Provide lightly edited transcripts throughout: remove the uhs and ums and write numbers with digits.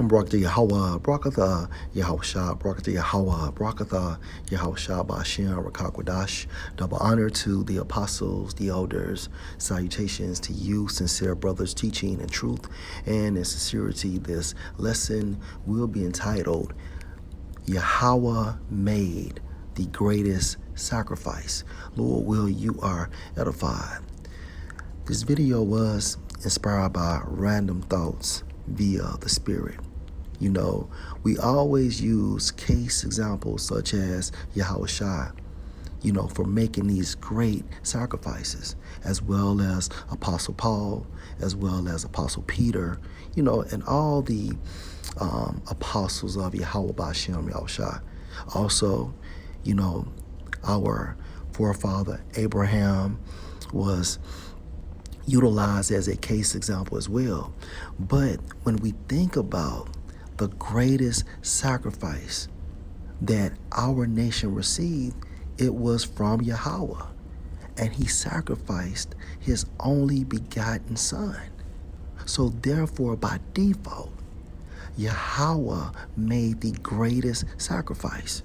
Barakatah YAHAWAH, Barakatah YAHAWAH, Barakatah YAHAWAH, Barakatah YAHAWAH Ba'ashem Rakakwadash. Double honor to the apostles, the elders. Salutations to you, sincere brothers, teaching in truth and in sincerity. This lesson will be entitled, Yahawah made the greatest sacrifice. Lord, will you are edified. This video was inspired by random thoughts via the Spirit. You know, we always use case examples such as Yahawashi, for making these great sacrifices, as well as Apostle Paul, as well as Apostle Peter, and all the apostles of Yahawah Ba'ashem Yahushua. Also, our forefather Abraham was utilized as a case example as well. But when we think about the greatest sacrifice that our nation received, it was from Yahawah, and he sacrificed his only begotten son. So therefore, by default, Yahawah made the greatest sacrifice.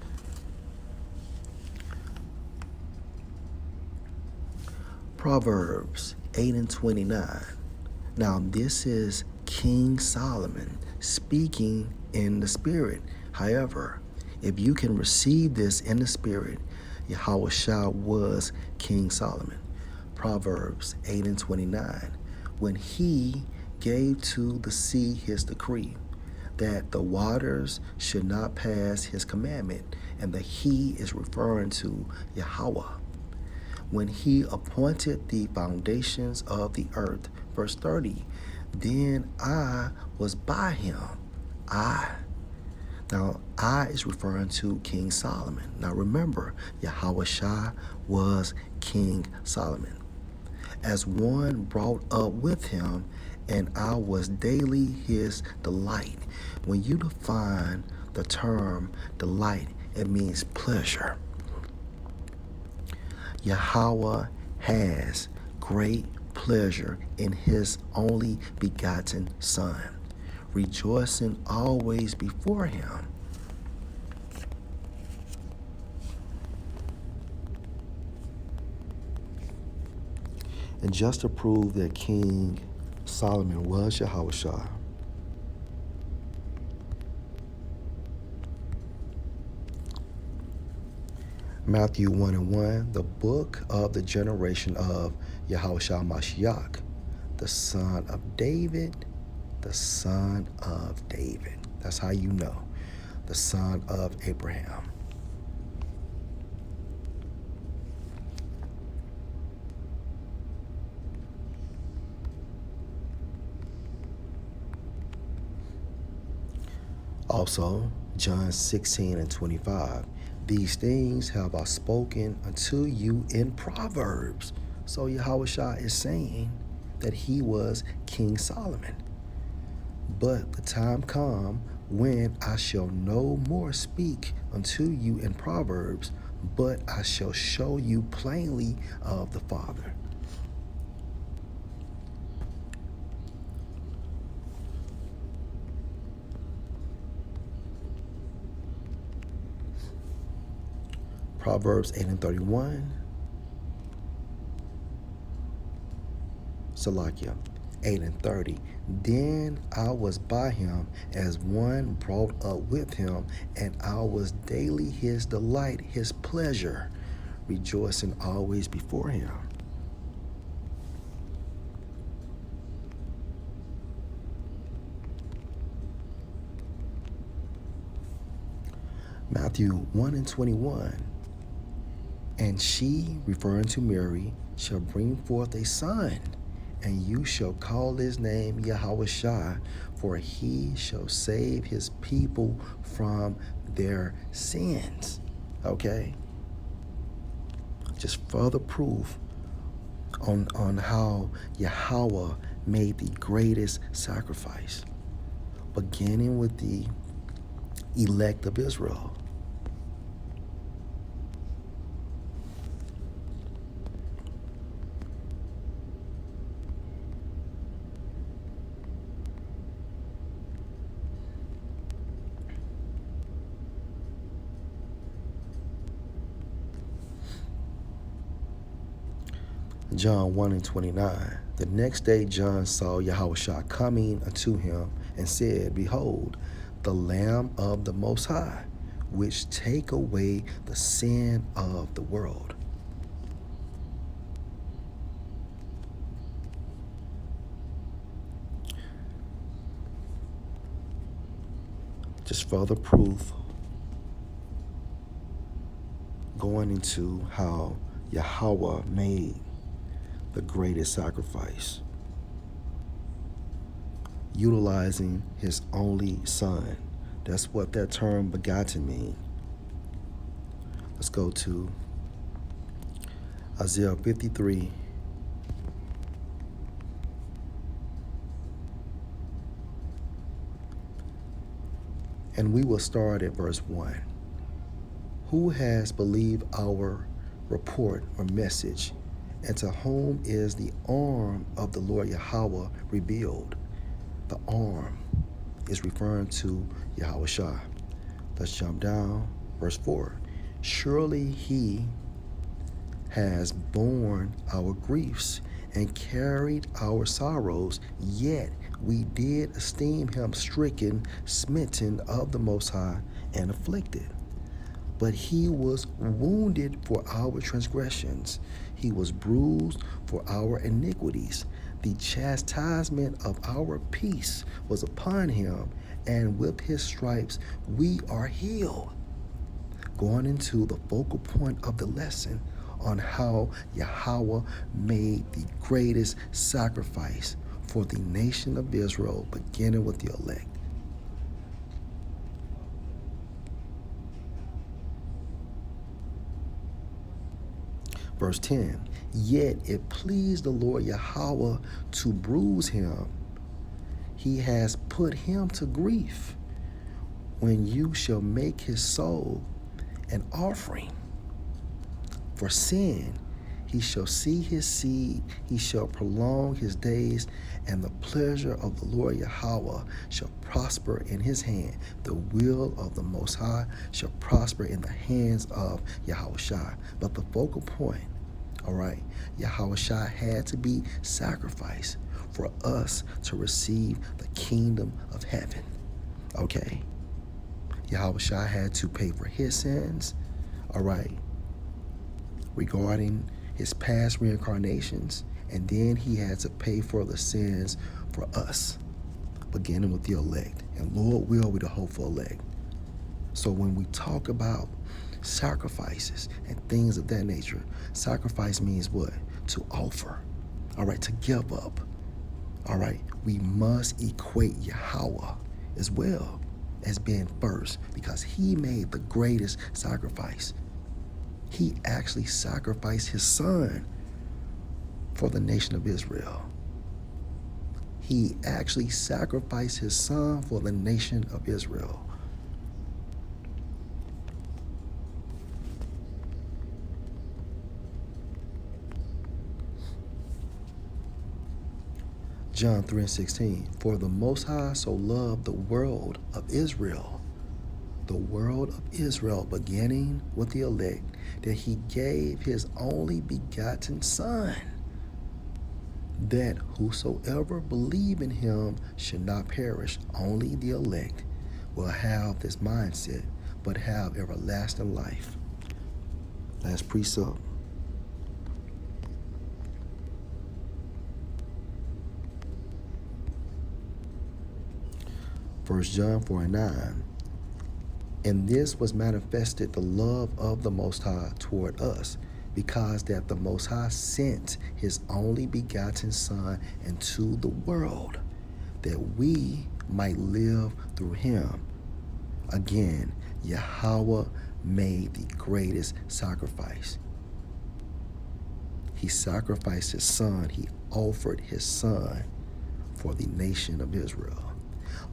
Proverbs 8:29. Now this is King Solomon speaking in the Spirit. However, if you can receive this in the Spirit, Yahawashi was King Solomon. Proverbs 8:29. When he gave to the sea his decree, that the waters should not pass his commandment, and the he is referring to Yahawah. When he appointed the foundations of the earth, verse 30, then I was by him. Now, I is referring to King Solomon. Now remember, Yahawashi was King Solomon. As one brought up with him, and I was daily his delight. When you define the term delight, it means pleasure. Yahawah has great pleasure in his only begotten son, rejoicing always before him. And just to prove that King Solomon was Yahawashi, Matthew 1:1, the book of the generation of Yahawashi Mashiach, the son of David, the son of David. That's how you know, the son of Abraham. Also, John 16:25. These things have I spoken unto you in Proverbs. So Yahawashi is saying that he was King Solomon. But the time come when I shall no more speak unto you in Proverbs, but I shall show you plainly of the Father. Proverbs 8:31. Salakia 8:30. Then I was by him as one brought up with him, and I was daily his delight, his pleasure, rejoicing always before him. Matthew 1:21. And she, referring to Mary, shall bring forth a son, and you shall call his name Yahawashi, for he shall save his people from their sins. Okay? Just further proof on how Yahawah made the greatest sacrifice, beginning with the elect of Israel. John 1:29. The next day John saw YAHAWAH coming unto him and said, Behold, the Lamb of the Most High, which take away the sin of the world. Just further proof going into how YAHAWAH made the greatest sacrifice, utilizing his only son. That's what that term begotten means. Let's go to Isaiah 53. And we will start at verse 1. Who has believed our report or message, and to whom is the arm of the Lord YAHAWAH revealed? The arm is referring to YAHAWAH. Let's jump down. Verse 4. Surely he has borne our griefs and carried our sorrows, yet we did esteem him stricken, smitten of the Most High, and afflicted. But he was wounded for our transgressions. He was bruised for our iniquities. The chastisement of our peace was upon him, and with his stripes we are healed. Going into the focal point of the lesson on how YAHAWAH made the greatest sacrifice for the nation of Israel, beginning with the elect. Verse 10, yet it pleased the Lord YAHAWAH to bruise him. He has put him to grief. When you shall make his soul an offering for sin, he shall see his seed, he shall prolong his days, and the pleasure of the Lord YAHAWAH shall prosper in his hand. The will of the Most High shall prosper in the hands of YAHAWAH. But the focal point, all right, YAHAWAH had to be sacrificed for us to receive the kingdom of heaven. Okay, YAHAWAH had to pay for his sins, all right, regarding his past reincarnations, and then he had to pay for the sins for us, beginning with the elect. And Lord will be the hopeful elect. So when we talk about sacrifices and things of that nature, sacrifice means what? To offer, all right, to give up, all right. We must equate YAHAWAH as well as being first, because he made the greatest sacrifice. He actually sacrificed his son for the nation of Israel. He actually sacrificed his son for the nation of Israel. John 3:16, for the Most High so loved the world of Israel, beginning with the elect, that he gave his only begotten Son, that whosoever believe in him should not perish. Only the elect will have this mindset, but have everlasting life. Last precept. 1 John 4:9. And this was manifested the love of the Most High toward us, because that the Most High sent his only begotten Son into the world, that we might live through him. Again, YAHAWAH made the greatest sacrifice. He sacrificed his son. He offered his son for the nation of Israel.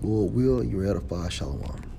Lord will you edify. Shalom.